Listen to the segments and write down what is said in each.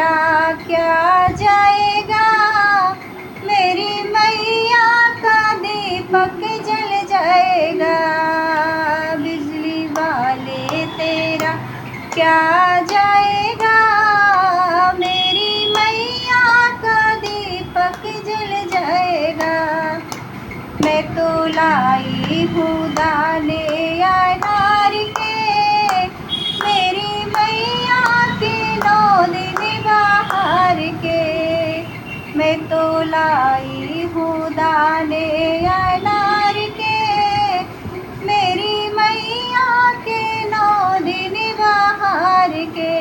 तेरा क्या जाएगा, मेरी मैया का दीपक जल जाएगा। बिजली वाले तेरा क्या जाएगा, मेरी मैया का दीपक जल जाएगा। मैं तो लाई हूँ दाने अनार के, मेरी मैया के 9 दिन बाहर के। मैं तो लाई हूँ दाने अनार के, मेरी मैया के 9 दिन बाहर के।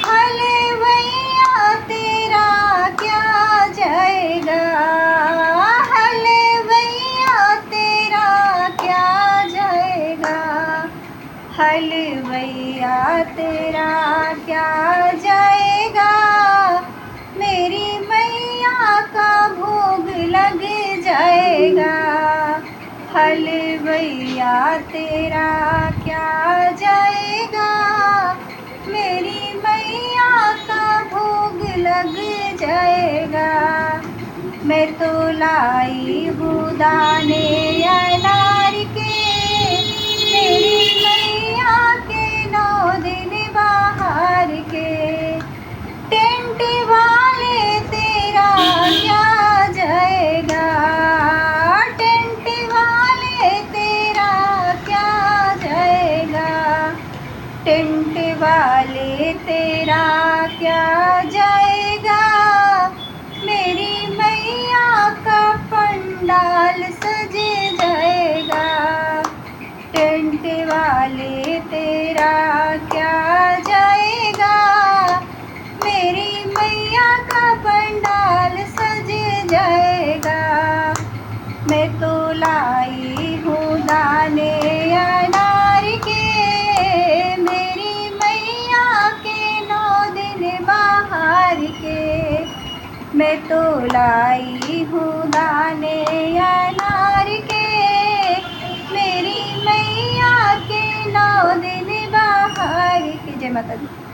हलवैया तेरा क्या जाएगा, हलवैया तेरा क्या जाएगा। हलवैया तेरा क्या जाएगा, मेरी मैया का भोग लग जाएगा। हलवैया तेरा क्या जाएगा, मेरी मैया का भोग लग जाएगा। मैं तो लाई हूँ दाने अनार के, मेरी मैया के 9 दिन बाहर के। टेंट वाले तेरा क्या जाएगा, टेंट वाले तेरा क्या जाएगा। टेंट वाले तेरा क्या जाएगा, मेरी मैया का पंडाल सज जाएगा। टेंट वाले तेरा क्या जाएगा, मेरी मैया का पंडाल सज जाएगा। मैं तो लाई हूँ दाने अनार के, मेरी मैया के 9 दिन बाहर के। मैं तो लाई हूँ दाने अनार के, मेरी मैया के 9 दिन बाहर के। जय माता दी।